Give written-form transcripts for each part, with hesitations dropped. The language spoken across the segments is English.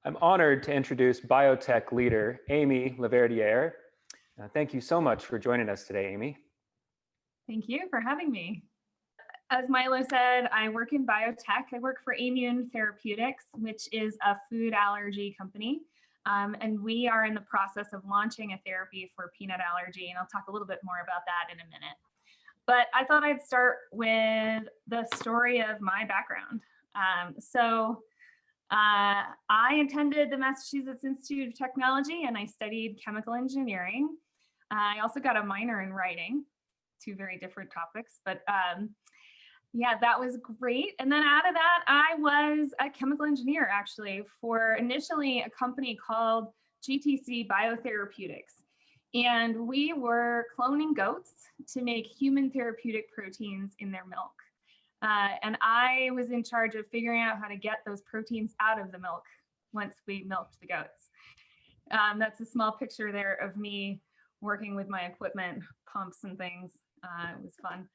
I'm honored to introduce biotech leader Amy Laverdiere. Thank you so much for joining us today, Amy. Thank you for having me. As Milo said, I work in biotech. I work for Immune Therapeutics, which is a food allergy company. And we are in the process of launching a therapy for peanut allergy, and I'll talk a little bit more about that in a minute. But I thought I'd start with the story of my background. I attended the Massachusetts Institute of Technology and I studied chemical engineering. I also got a minor in writing, two very different topics, but yeah, that was great. And then out of that, I was a chemical engineer actually for initially a company called GTC Biotherapeutics. And we were cloning goats to make human therapeutic proteins in their milk. And I was in charge of figuring out how to get those proteins out of the milk once we milked the goats. That's a small picture there of me working with my equipment, pumps and things. It was fun.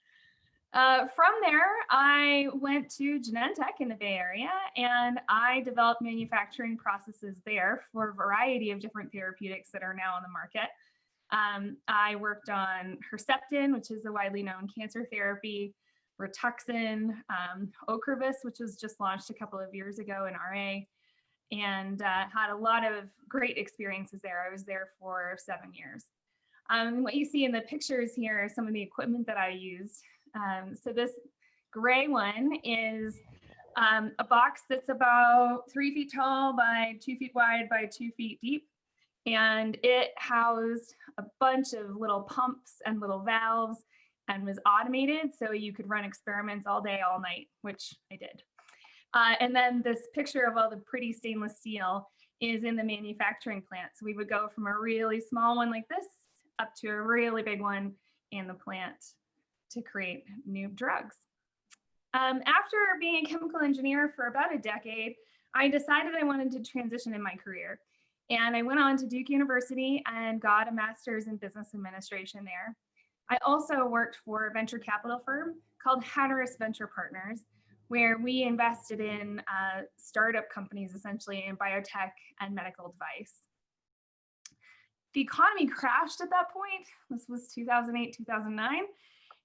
From there, I went to Genentech in the Bay Area, and I developed manufacturing processes there for a variety of different therapeutics that are now on the market. I worked on Herceptin, which is a widely known cancer therapy, Rituxan, Ocrevus, which was just launched a couple of years ago in RA, and had a lot of great experiences there. I was there for 7 years. What you see in the pictures here are some of the equipment that I used. So this gray one is a box that's about 3 feet tall by 2 feet wide by 2 feet deep. And it housed a bunch of little pumps and little valves and was automated so you could run experiments all day, all night, which I did. And then this picture of all the pretty stainless steel is in the manufacturing plant. So we would go from a really small one like this up to a really big one in the plant to create new drugs. After being a chemical engineer for about a decade, I decided I wanted to transition in my career. And I went on to Duke University and got a master's in business administration there. I also worked for a venture capital firm called Hatteras Venture Partners, where we invested in startup companies, essentially in biotech and medical device. The economy crashed at that point. This was 2008, 2009.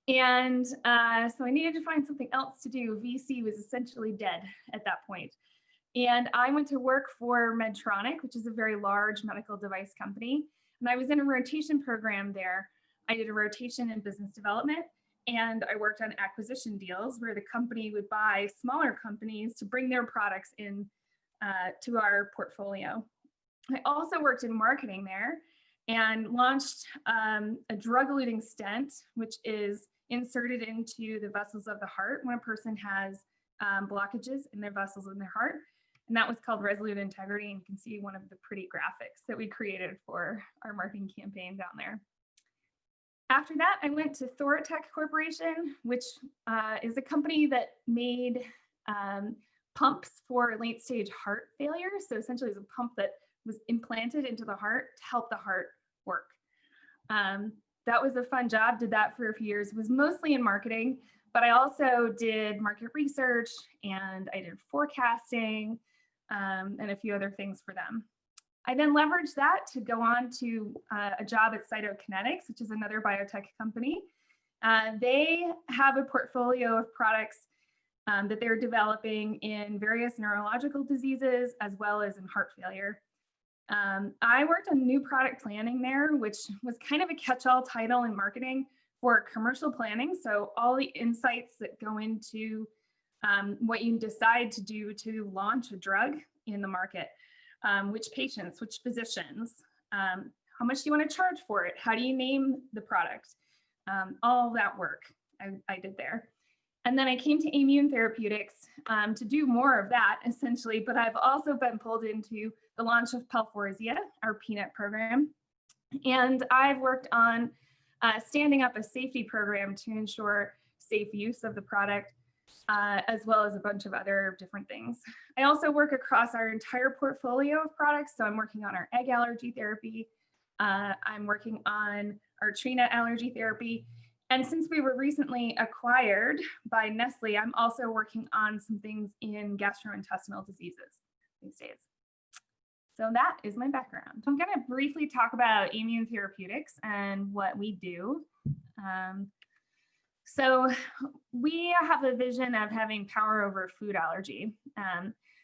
And so I needed to find something else to do. VC was essentially dead at that point. And I went to work for Medtronic, which is a very large medical device company. And I was in a rotation program there. I did a rotation in business development, and I worked on acquisition deals where the company would buy smaller companies to bring their products in to our portfolio. I also worked in marketing there and launched a drug-eluting stent, which is inserted into the vessels of the heart when a person has blockages in their vessels in their heart. And that was called Resolute Integrity. And you can see one of the pretty graphics that we created for our marketing campaign down there. After that, I went to Thoratec Corporation, which is a company that made pumps for late stage heart failure. So essentially it's a pump that was implanted into the heart to help the heart work. That was a fun job, did that for a few years, was mostly in marketing, but I also did market research and I did forecasting and a few other things for them. I then leveraged that to go on to a job at Cytokinetics, which is another biotech company. They have a portfolio of products that they're developing in various neurological diseases as well as in heart failure. I worked on new product planning there, which was kind of a catch-all title in marketing for commercial planning. So all the insights that go into what you decide to do to launch a drug in the market, which patients, which physicians, how much do you want to charge for it? How do you name the product? All that work I did there. And then I came to Immune Therapeutics to do more of that essentially, but I've also been pulled into the launch of Palforzia, our peanut program. And I've worked on standing up a safety program to ensure safe use of the product, as well as a bunch of other different things. I also work across our entire portfolio of products. So I'm working on our egg allergy therapy. I'm working on our tree nut allergy therapy. And since we were recently acquired by Nestle, I'm also working on some things in gastrointestinal diseases these days. So that is my background. I'm going to briefly talk about immune therapeutics and what we do. So we have a vision of having power over food allergy.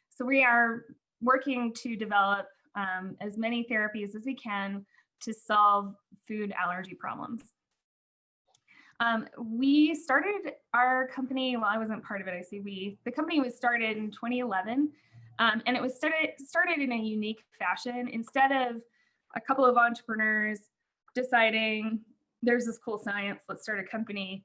So we are working to develop as many therapies as we can to solve food allergy problems. We started our company, well, I wasn't part of it, I say we. The company was started in 2011, and it was started in a unique fashion. Instead of a couple of entrepreneurs deciding there's this cool science, let's start a company,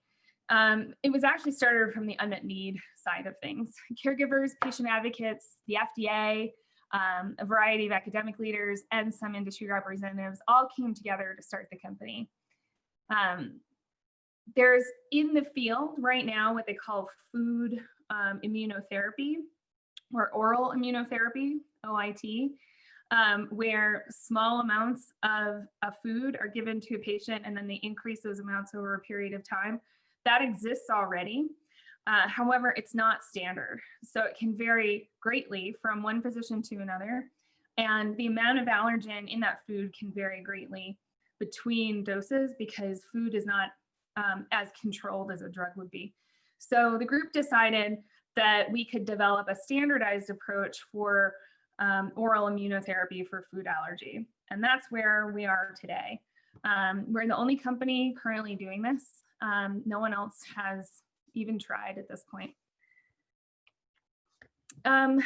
it was actually started from the unmet need side of things. Caregivers, patient advocates, the FDA, a variety of academic leaders, and some industry representatives all came together to start the company. There's in the field right now what they call food immunotherapy or oral immunotherapy, OIT, where small amounts of a food are given to a patient and then they increase those amounts over a period of time. That exists already. However, it's not standard. So it can vary greatly from one physician to another. And the amount of allergen in that food can vary greatly between doses because food is not as controlled as a drug would be. So the group decided that we could develop a standardized approach for oral immunotherapy for food allergy. And that's where we are today. We're the only company currently doing this. No one else has even tried at this point. I'm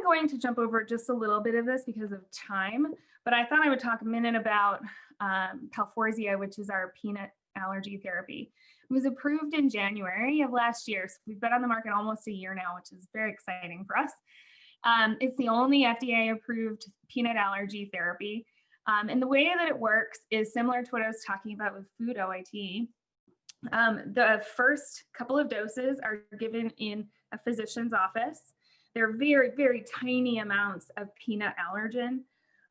going to jump over just a little bit of this because of time, but I thought I would talk a minute about Palforzia, which is our peanut allergy therapy. It was approved in January of last year, so we've been on the market almost a year now, which is very exciting for us. It's the only FDA-approved peanut allergy therapy, and the way that it works is similar to what I was talking about with food OIT. The first couple of doses are given in a physician's office. They're very, very tiny amounts of peanut allergen.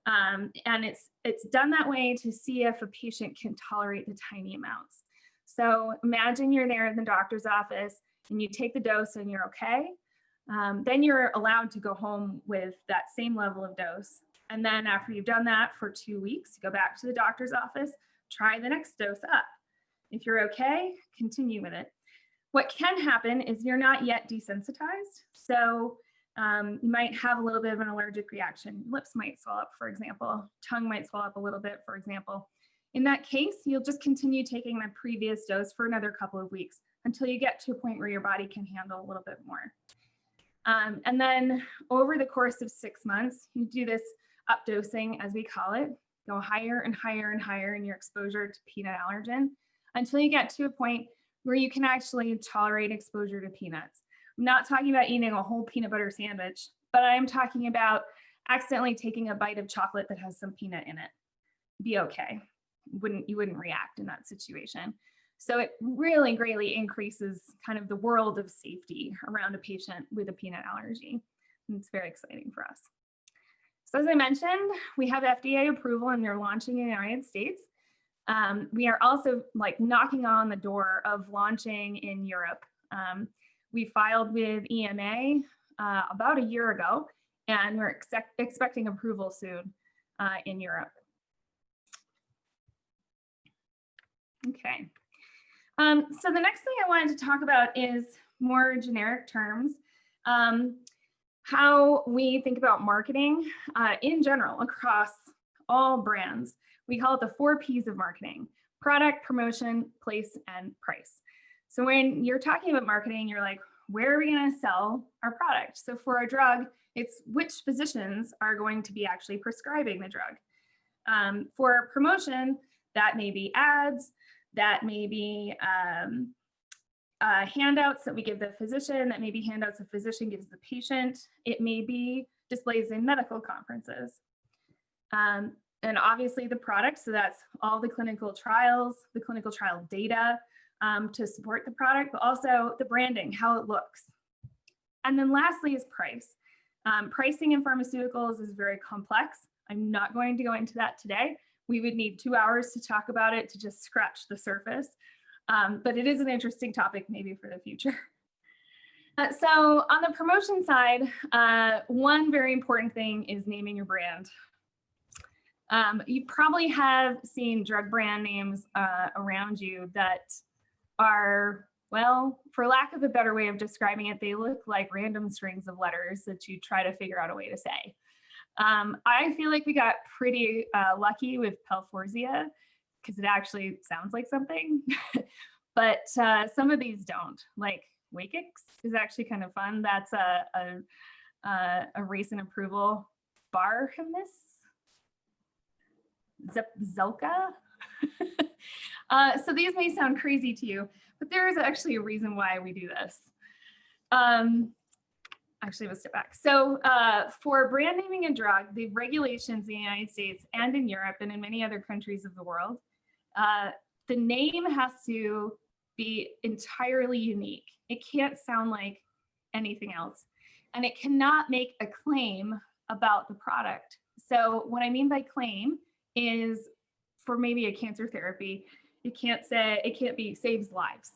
And it's done that way to see if a patient can tolerate the tiny amounts. So imagine you're there in the doctor's office and you take the dose and you're okay. Then you're allowed to go home with that same level of dose. And then after you've done that for 2 weeks, you go back to the doctor's office, try the next dose up. If you're okay, continue with it. What can happen is you're not yet desensitized. So you might have a little bit of an allergic reaction. Lips might swell up, for example. Tongue might swell up a little bit, for example. In that case, you'll just continue taking the previous dose for another couple of weeks until you get to a point where your body can handle a little bit more. And then over the course of 6 months, you do this updosing, as we call it, go higher and higher and higher in your exposure to peanut allergen until you get to a point where you can actually tolerate exposure to peanuts. I'm not talking about eating a whole peanut butter sandwich, but I'm talking about accidentally taking a bite of chocolate that has some peanut in it. Be okay. You wouldn't react in that situation. So it really greatly increases kind of the world of safety around a patient with a peanut allergy. And it's very exciting for us. So as I mentioned, we have FDA approval and they're launching in the United States. We are also like knocking on the door of launching in Europe. We filed with EMA about a year ago, and we're expecting approval soon in Europe. Okay. So the next thing I wanted to talk about is more generic terms, how we think about marketing in general across all brands. We call it the 4 Ps of marketing: product, promotion, place, and price. So when you're talking about marketing, you're like, where are we going to sell our product? So for a drug, it's which physicians are going to be actually prescribing the drug. For promotion, that may be ads, that may be handouts that we give the physician, that may be handouts the physician gives the patient. It may be displays in medical conferences. And obviously the product, so that's all the clinical trials, the clinical trial data to support the product, but also the branding, how it looks. And then lastly is price. Pricing in pharmaceuticals is very complex. I'm not going to go into that today. We would need 2 hours to talk about it to just scratch the surface. But it is an interesting topic maybe for the future. So on the promotion side, one very important thing is naming your brand. You probably have seen drug brand names around you that are, well, for lack of a better way of describing it, they look like random strings of letters that you try to figure out a way to say. I feel like we got pretty lucky with Palforzia because it actually sounds like something, but some of these don't. Like Wakix is actually kind of fun. That's a recent approval. Barhamus, Zelka. So these may sound crazy to you, but there is actually a reason why we do this. Actually, let's step back. So for brand naming a drug, the regulations in the United States and in Europe and in many other countries of the world, the name has to be entirely unique. It can't sound like anything else. And it cannot make a claim about the product. So what I mean by claim is for maybe a cancer therapy, it can't be saves lives.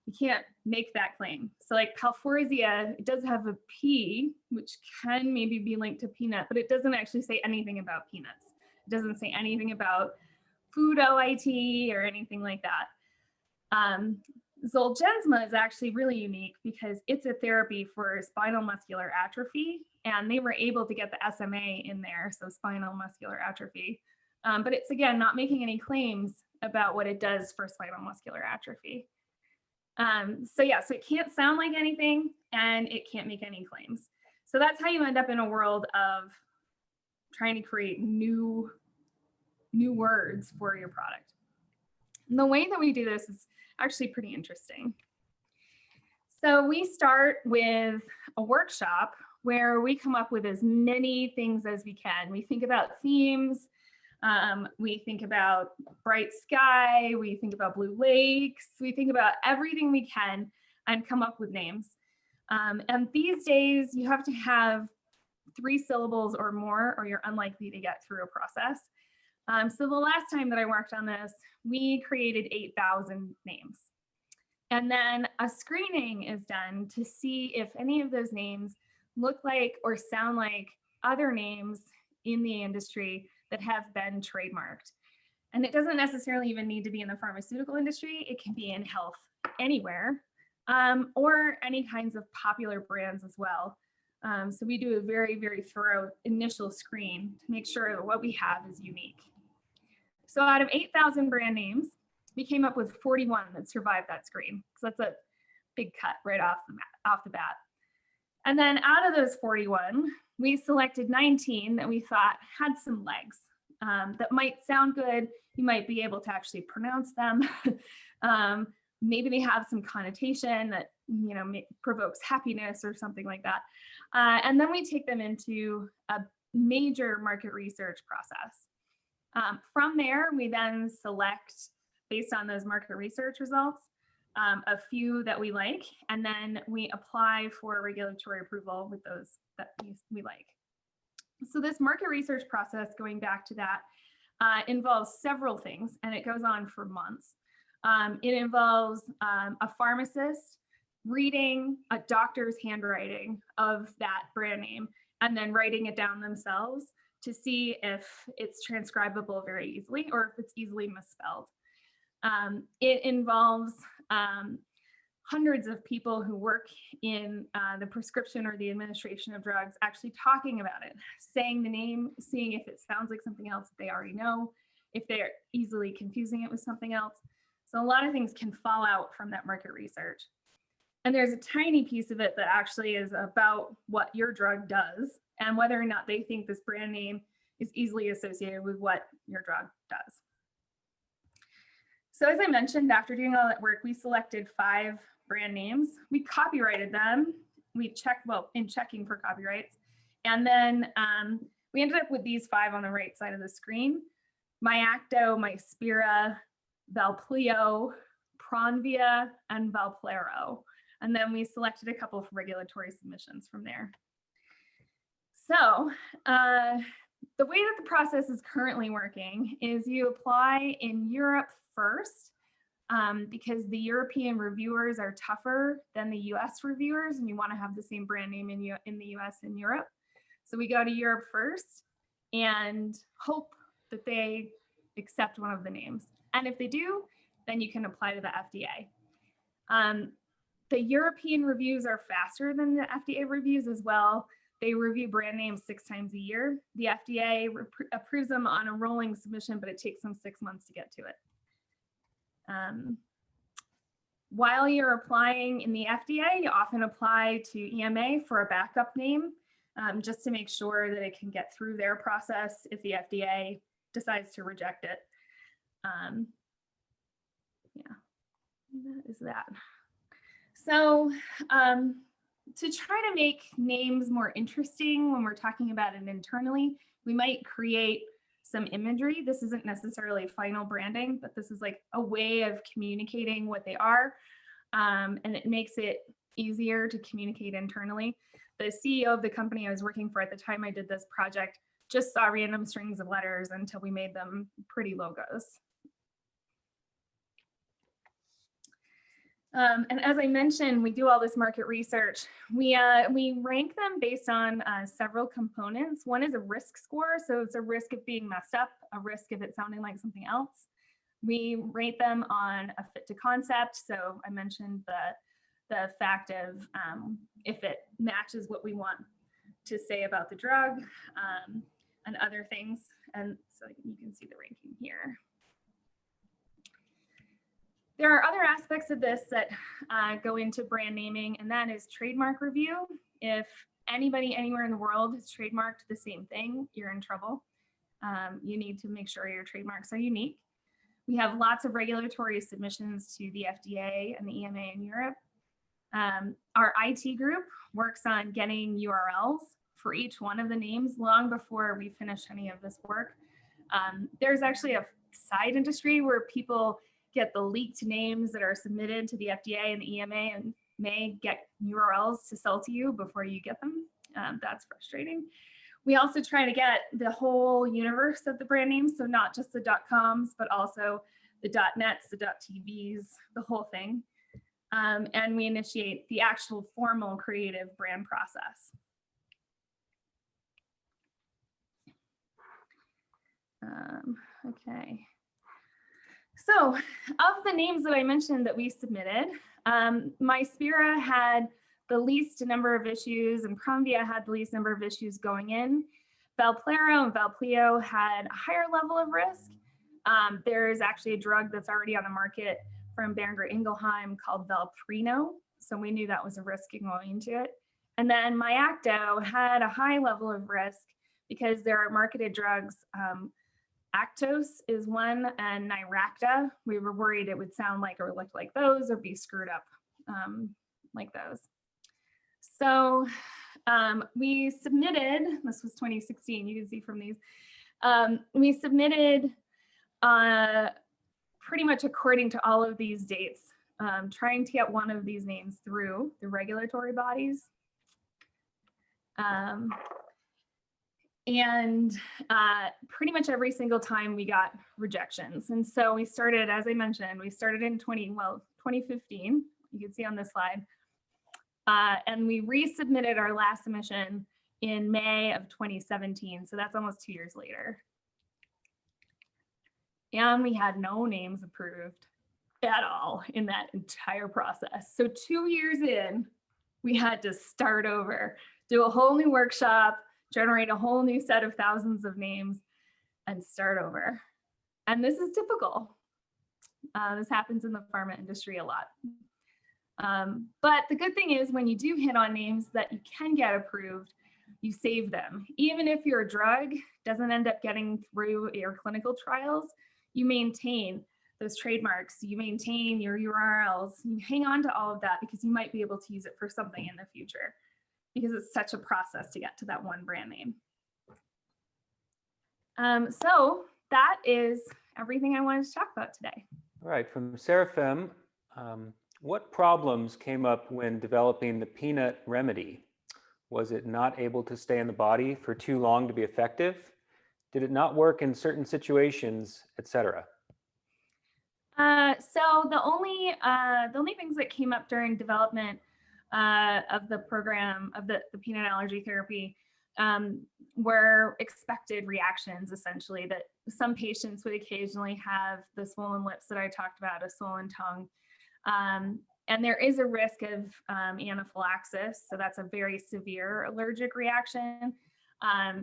You can't make that claim. So like Palforzia, it does have a P, which can maybe be linked to peanut, but it doesn't actually say anything about peanuts. It doesn't say anything about food OIT or anything like that. Zolgensma is actually really unique because it's a therapy for spinal muscular atrophy, and they were able to get the SMA in there, so spinal muscular atrophy. But it's, again, not making any claims about what it does for spinal muscular atrophy. So it can't sound like anything and it can't make any claims. So that's how you end up in a world of trying to create new words for your product. And the way that we do this is actually pretty interesting. So we start with a workshop where we come up with as many things as we can. We think about themes. We think about bright sky, we think about blue lakes, we think about everything we can and come up with names. And these days you have to have 3 syllables or more, or you're unlikely to get through a process. So the last time that I worked on this, we created 8,000 names. And then a screening is done to see if any of those names look like or sound like other names in the industry that have been trademarked. And it doesn't necessarily even need to be in the pharmaceutical industry. It can be in health anywhere, or any kinds of popular brands as well. So we do a very, very thorough initial screen to make sure that what we have is unique. So out of 8,000 brand names, we came up with 41 that survived that screen. So that's a big cut right off the bat. And then out of those 41, we selected 19 that we thought had some legs, that might sound good. You might be able to actually pronounce them. Maybe they have some connotation that provokes happiness or something like that. And then we take them into a major market research process. From there, we then select, based on those market research results, a few that we like, and then we apply for regulatory approval with those that we like. So this market research process, going back to that, involves several things, and it goes on for months. It involves a pharmacist reading a doctor's handwriting of that brand name and then writing it down themselves to see if it's transcribable very easily or if it's easily misspelled. It involves hundreds of people who work in the prescription or the administration of drugs actually talking about it, saying the name, seeing if it sounds like something else that they already know, if they're easily confusing it with something else. So a lot of things can fall out from that market research. And there's a tiny piece of it that actually is about what your drug does and whether or not they think this brand name is easily associated with what your drug does. So as I mentioned, after doing all that work, we selected 5 brand names. We copyrighted them. We checked, in checking for copyrights. And then we ended up with these 5 on the right side of the screen: Myacto, Myspira, Valplio, Pronvia, and Valplero. And then we selected a couple of regulatory submissions from there. So the way that the process is currently working is you apply in Europe first because the European reviewers are tougher than the US reviewers, and you want to have the same brand name in the US and Europe. So we go to Europe first and hope that they accept one of the names. And if they do, then you can apply to the FDA. The European reviews are faster than the FDA reviews as well. They review brand names 6 times a year. The FDA approves them on a rolling submission, but it takes them 6 months to get to it. While you're applying in the FDA, you often apply to EMA for a backup name, just to make sure that it can get through their process if the FDA decides to reject it. Yeah, that is that. So to try to make names more interesting when we're talking about it internally, we might create some imagery. This isn't necessarily final branding, but this is like a way of communicating what they are. And it makes it easier to communicate internally. The CEO of the company I was working for at the time I did this project just saw random strings of letters until we made them pretty logos. And as I mentioned, we do all this market research. We rank them based on several components. One is a risk score. So it's a risk of being messed up, a risk of it sounding like something else. We rate them on a fit to concept. So I mentioned the fact of if it matches what we want to say about the drug and other things. And so you can see the ranking here. There are other aspects of this that go into brand naming, and that is trademark review. If anybody anywhere in the world has trademarked the same thing, you're in trouble. You need to make sure your trademarks are unique. We have lots of regulatory submissions to the FDA and the EMA in Europe. Our IT group works on getting URLs for each one of the names long before we finish any of this work. There's actually a side industry where people get the leaked names that are submitted to the FDA and the EMA and may get URLs to sell to you before you get them. That's frustrating. We also try to get the whole universe of the brand names, so not just the .coms, but also the .nets, the .tvs, the whole thing. And we initiate the actual formal creative brand process. Okay. So of the names that I mentioned that we submitted, Myspera had the least number of issues and Promvia had the least number of issues going in. Valplero and Valpleo had a higher level of risk. There's actually a drug that's already on the market from Boehringer Ingelheim called Valprino. So we knew that was a risk going into it. And then Myacto had a high level of risk because there are marketed drugs. Actos is one, and Niracta, we were worried it would sound like or look like those or be screwed up like those. So we submitted, this was 2016, you can see from these, we submitted pretty much according to all of these dates, trying to get one of these names through the regulatory bodies. And pretty much every single time we got rejections. And so we started, as I mentioned, we started in 2015, you can see on this slide. And we resubmitted our last submission in May of 2017. So that's almost 2 years later. And we had no names approved at all in that entire process. So 2 years in, we had to start over, do a whole new workshop, generate a whole new set of thousands of names and start over. And this is typical. This happens in the pharma industry a lot. But the good thing is when you do hit on names that you can get approved, you save them. Even if your drug doesn't end up getting through your clinical trials, you maintain those trademarks, you maintain your URLs, you hang on to all of that because you might be able to use it for something in the future, because it's such a process to get to that one brand name. So that is everything I wanted to talk about today. All right, from Seraphim, what problems came up when developing the peanut remedy? Was it not able to stay in the body for too long to be effective? Did it not work in certain situations, etc.? So the only things that came up during development of the program of the peanut allergy therapy were expected reactions, essentially, that some patients would occasionally have the swollen lips that I talked about, a swollen tongue. And there is a risk of anaphylaxis. So that's a very severe allergic reaction.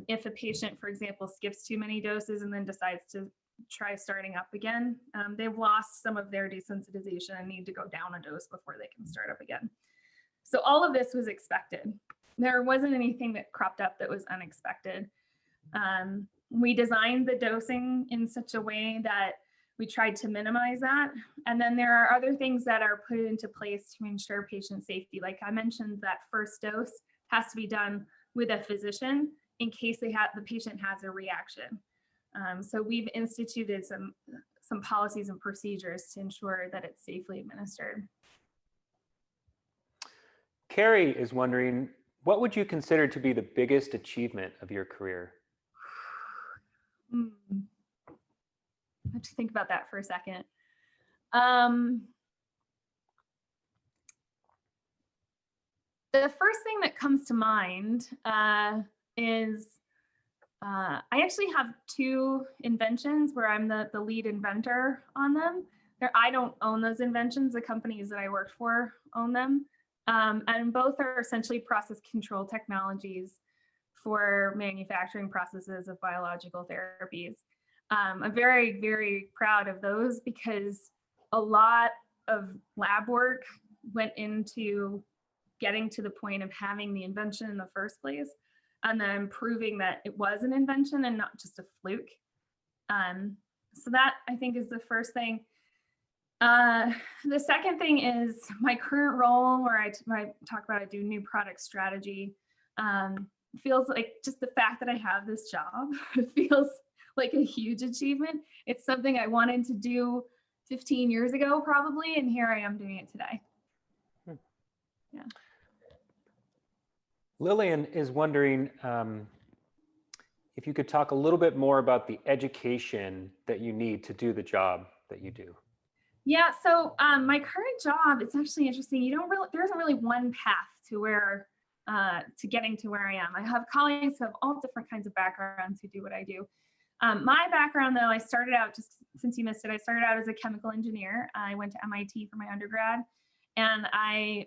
If a patient, for example, skips too many doses and then decides to try starting up again, they've lost some of their desensitization and need to go down a dose before they can start up again. So all of this was expected. There wasn't anything that cropped up that was unexpected. We designed the dosing in such a way that we tried to minimize that. And then there are other things that are put into place to ensure patient safety. Like I mentioned, that first dose has to be done with a physician in case the patient has a reaction. So we've instituted some policies and procedures to ensure that it's safely administered. Carrie is wondering, what would you consider to be the biggest achievement of your career? I have to think about that for a second. The first thing that comes to mind is I actually have two inventions where I'm the lead inventor on them. I don't own those inventions. The companies that I work for own them. And both are essentially process control technologies for manufacturing processes of biological therapies. I'm very, very proud of those because a lot of lab work went into getting to the point of having the invention in the first place, and then proving that it was an invention and not just a fluke. So that, I think, is the first thing. The second thing is my current role, where I talk about I do new product strategy. Feels like just the fact that I have this job feels like a huge achievement. It's something I wanted to do 15 years ago, probably, and here I am doing it today. Yeah. Lillian is wondering if you could talk a little bit more about the education that you need to do the job that you do. Yeah, so my current job, it's actually interesting. There isn't really one path to where to getting to where I am. I have colleagues who have all different kinds of backgrounds who do what I do. My background, though, I started out, just since you missed it, I started out as a chemical engineer. I went to MIT for my undergrad, and I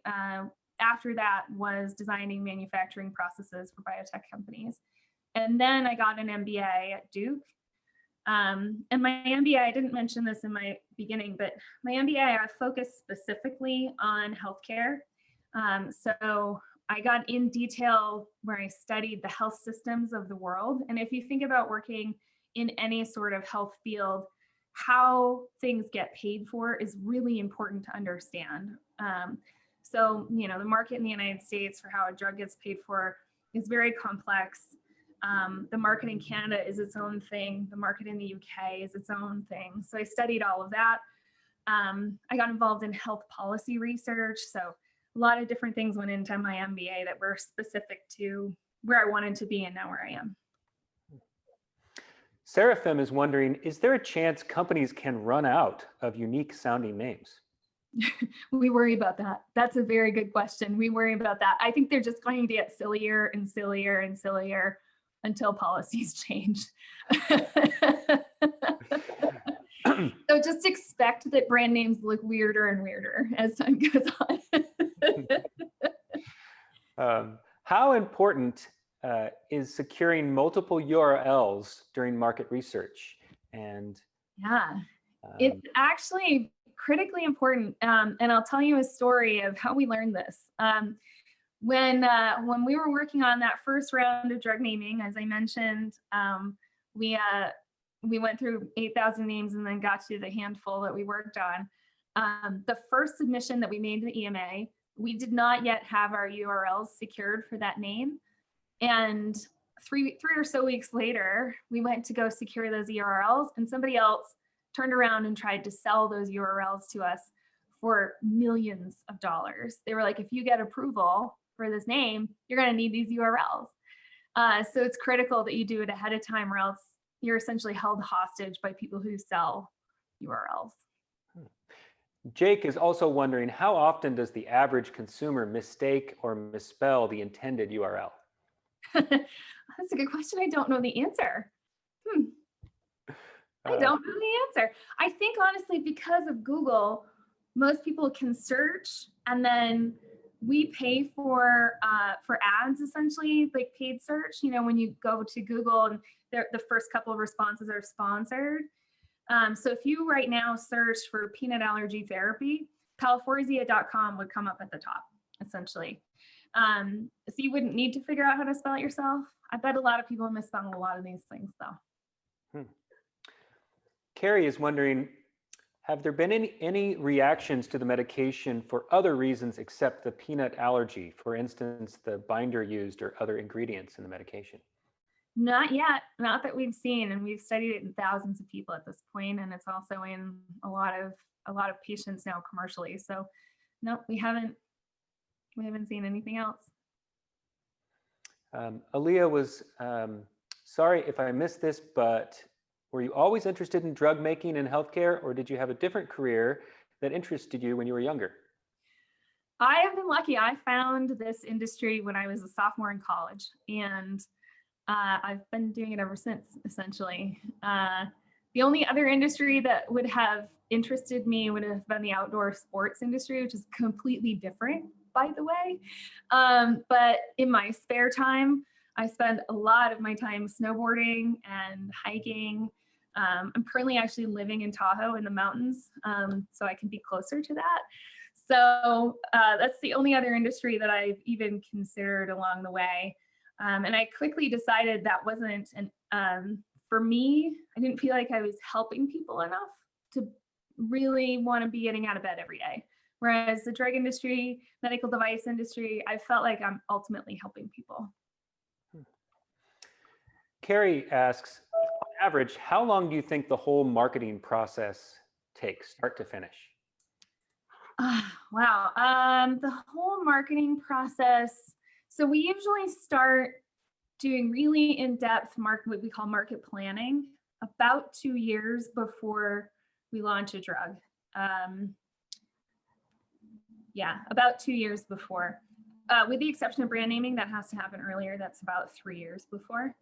after that was designing manufacturing processes for biotech companies. And then I got an MBA at Duke. And my MBA, I didn't mention this in my beginning, but my MBA, I focused specifically on healthcare. So I got in detail where I studied the health systems of the world. And if you think about working in any sort of health field, how things get paid for is really important to understand. So, the market in the United States for how a drug gets paid for is very complex. The market in Canada is its own thing. The market in the UK is its own thing. So I studied all of that. I got involved in health policy research. So a lot of different things went into my MBA that were specific to where I wanted to be and now where I am. Seraphim is wondering, is there a chance companies can run out of unique sounding names? We worry about that. That's a very good question. We worry about that. I think they're just going to get sillier and sillier and sillier until policies change. So just expect that brand names look weirder and weirder as time goes on. How important is securing multiple URLs during market research? And yeah, it's actually critically important. And I'll tell you a story of how we learned this. When we were working on that first round of drug naming, as I mentioned, we went through 8,000 names and then got to the handful that we worked on. The first submission that we made to the EMA, we did not yet have our URLs secured for that name. And three or so weeks later, we went to go secure those URLs, and somebody else turned around and tried to sell those URLs to us for millions of dollars. They were like, if you get approval for this name, you're going to need these URLs. So it's critical that you do it ahead of time, or else you're essentially held hostage by people who sell URLs. Jake is also wondering, how often does the average consumer mistake or misspell the intended URL? That's a good question. I don't know the answer. Hmm. I Uh, don't know the answer. I think honestly, because of Google, most people can search, and then we pay for ads, essentially, like paid search. You know, when you go to Google and the first couple of responses are sponsored. So if you right now search for peanut allergy therapy, palforzia.com would come up at the top, essentially. So you wouldn't need to figure out how to spell it yourself. I bet a lot of people misspell a lot of these things, though. Carrie is wondering, have there been any reactions to the medication for other reasons except the peanut allergy? For instance, the binder used or other ingredients in the medication? Not yet, not that we've seen, and we've studied it in thousands of people at this point, and it's also in a lot of patients now commercially. So, no, we haven't seen anything else. Aaliyah was, sorry if I missed this, but were you always interested in drug making and healthcare, or did you have a different career that interested you when you were younger? I have been lucky. I found this industry when I was a sophomore in college, and I've been doing it ever since, essentially. The only other industry that would have interested me would have been the outdoor sports industry, which is completely different, by the way. But in my spare time, I spend a lot of my time snowboarding and hiking. I'm currently actually living in Tahoe in the mountains, so I can be closer to that. So that's the only other industry that I've even considered along the way. And I quickly decided that wasn't for me. I didn't feel like I was helping people enough to really want to be getting out of bed every day. Whereas the drug industry, medical device industry, I felt like I'm ultimately helping people. Carrie asks, on average, how long do you think the whole marketing process takes, start to finish? Wow. The whole marketing process. So we usually start doing really in-depth what we call market planning about 2 years before we launch a drug. Yeah, about 2 years before. With the exception of brand naming, that has to happen earlier. That's about 3 years before.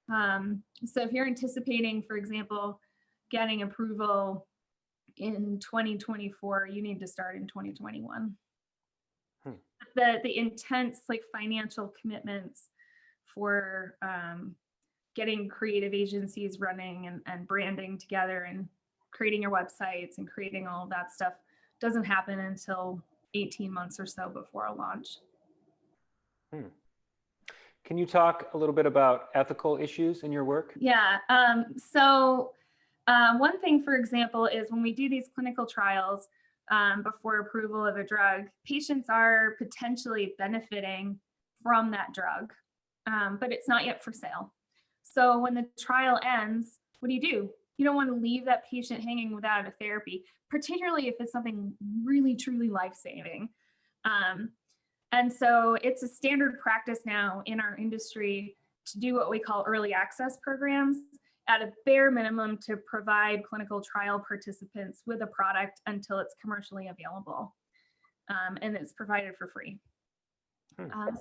So if you're anticipating, for example, getting approval in 2024, you need to start in 2021. The intense like financial commitments for getting creative agencies running and branding together and creating your websites and creating all of that stuff doesn't happen until 18 months or so before a launch. Can you talk a little bit about ethical issues in your work? Yeah. So one thing, for example, is when we do these clinical trials before approval of a drug, patients are potentially benefiting from that drug, but it's not yet for sale. So when the trial ends, what do? You don't want to leave that patient hanging without a therapy, particularly if it's something really, truly life-saving. And so it's a standard practice now in our industry to do what we call early access programs at a bare minimum to provide clinical trial participants with a product until it's commercially available. And it's provided for free.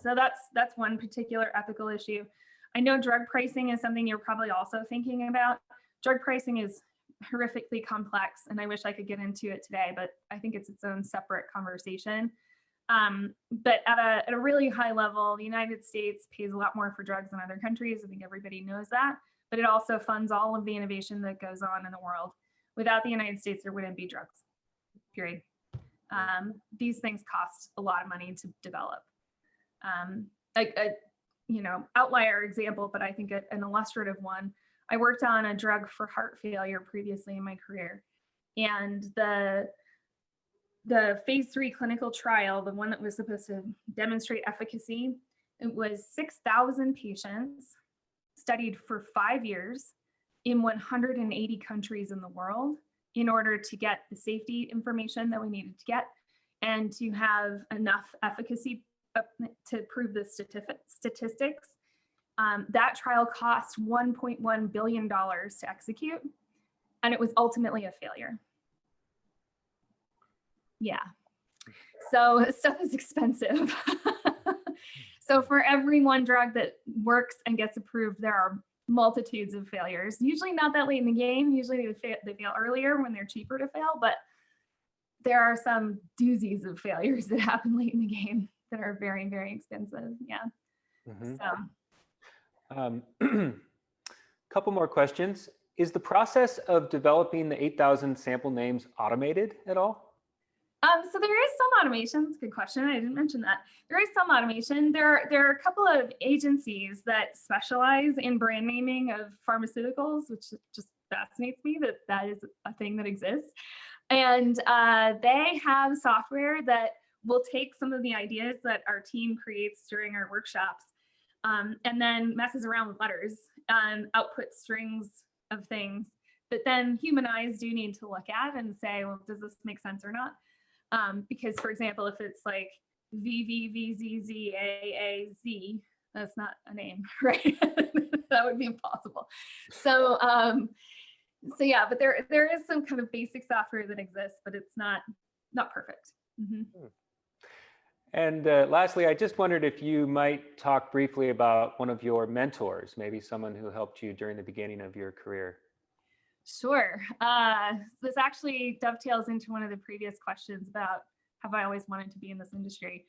So that's one particular ethical issue. I know drug pricing is something you're probably also thinking about. Drug pricing is horrifically complex, and I wish I could get into it today, but I think it's its own separate conversation. But at a really high level, the United States pays a lot more for drugs than other countries. I think everybody knows that, but it also funds all of the innovation that goes on in the world. Without the United States, there wouldn't be drugs, period. These things cost a lot of money to develop. Outlier example, but I think an illustrative one. I worked on a drug for heart failure previously in my career, and the phase 3 clinical trial, the one that was supposed to demonstrate efficacy, it was 6,000 patients studied for 5 years in 180 countries in the world in order to get the safety information that we needed to get and to have enough efficacy to prove the statistics. That trial cost $1.1 billion to execute, and it was ultimately a failure. Yeah. So stuff is expensive. So for every one drug that works and gets approved, there are multitudes of failures. Usually not that late in the game. Usually they fail earlier when they're cheaper to fail, but there are some doozies of failures that happen late in the game that are very, very expensive. Yeah. So. Couple more questions. Is the process of developing the 8,000 sample names automated at all? So there is some automation. It's a good question. I didn't mention that. There is some automation. There are a couple of agencies that specialize in brand naming of pharmaceuticals, which just fascinates me that that is a thing that exists. And they have software that will take some of the ideas that our team creates during our workshops and then messes around with letters and output strings of things that then human eyes do need to look at and say, well, does this make sense or not? Because, for example, if it's like VVVZZAAZ, that's not a name, right? That would be impossible. So, so yeah, but there is some kind of basic software that exists, but it's not perfect. And lastly, I just wondered if you might talk briefly about one of your mentors, maybe someone who helped you during the beginning of your career. Sure. This actually dovetails into one of the previous questions about have I always wanted to be in this industry.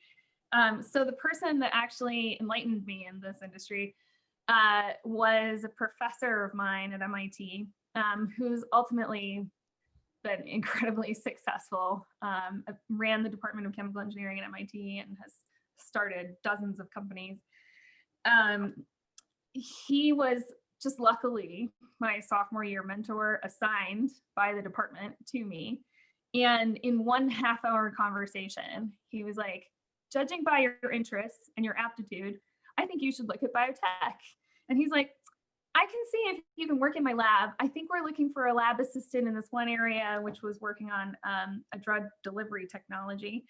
So the person that actually enlightened me in this industry was a professor of mine at MIT, who's ultimately been incredibly successful, ran the Department of Chemical Engineering at MIT and has started dozens of companies. He was just luckily my sophomore year mentor assigned by the department to me. And in 1.5 hour conversation, he was like, judging by your interests and your aptitude, I think you should look at biotech. And he's like, I can see if you can work in my lab. I think we're looking for a lab assistant in this one area, which was working on a drug delivery technology.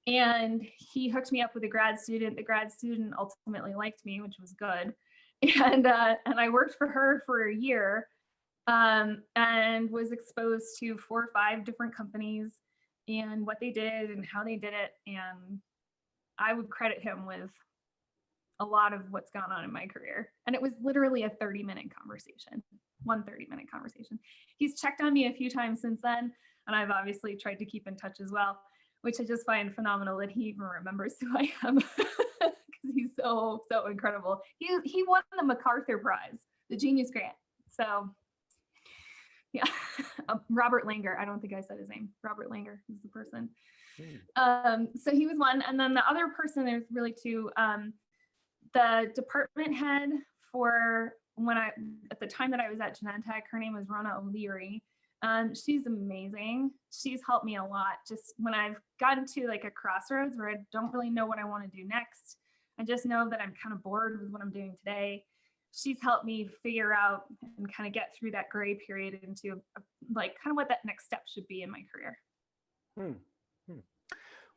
And he hooked me up with a grad student. The grad student ultimately liked me, which was good. And I worked for her for a year and was exposed to 4 or 5 different companies and what they did and how they did it. And I would credit him with a lot of what's gone on in my career. And it was literally a 30-minute conversation, 30-minute conversation. He's checked on me a few times since then, and I've obviously tried to keep in touch as well, which I just find phenomenal that he even remembers who I am. He's so incredible. He won the MacArthur Prize, the Genius Grant. So yeah, Robert Langer. I don't think I said his name. Robert Langer is the person. So he was one, and then the other person, there's really 2. The department head for at the time that I was at Genentech, her name was Rona O'Leary. She's amazing. She's helped me a lot. Just when I've gotten to like a crossroads where I don't really know what I want to do next, I just know that I'm kind of bored with what I'm doing today. She's helped me figure out and kind of get through that gray period into like kind of what that next step should be in my career.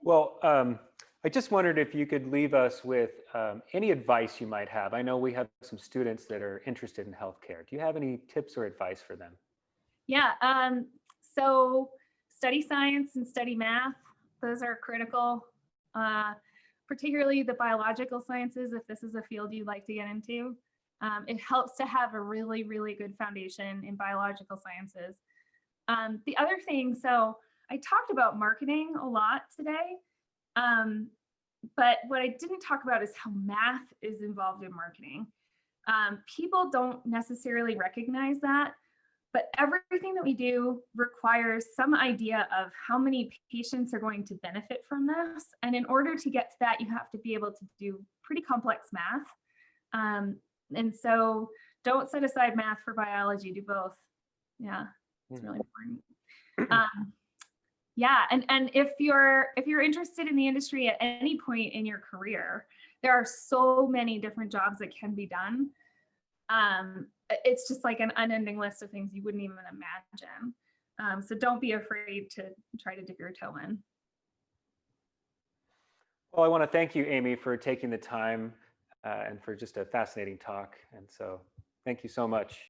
Well, I just wondered if you could leave us with any advice you might have. I know we have some students that are interested in healthcare. Do you have any tips or advice for them? Yeah, so study science and study math. Those are critical, particularly the biological sciences, if this is a field you'd like to get into. It helps to have a really, really good foundation in biological sciences. The other thing, so I talked about marketing a lot today, but what I didn't talk about is how math is involved in marketing. People don't necessarily recognize that, but everything that we do requires some idea of how many patients are going to benefit from this. And in order to get to that, you have to be able to do pretty complex math. And so don't set aside math for biology, do both. Yeah, it's really important. Yeah, and if you're interested in the industry at any point in your career, there are so many different jobs that can be done. It's just like an unending list of things you wouldn't even imagine. So don't be afraid to try to dip your toe in. Well, I want to thank you, Amy, for taking the time and for just a fascinating talk. And so thank you so much.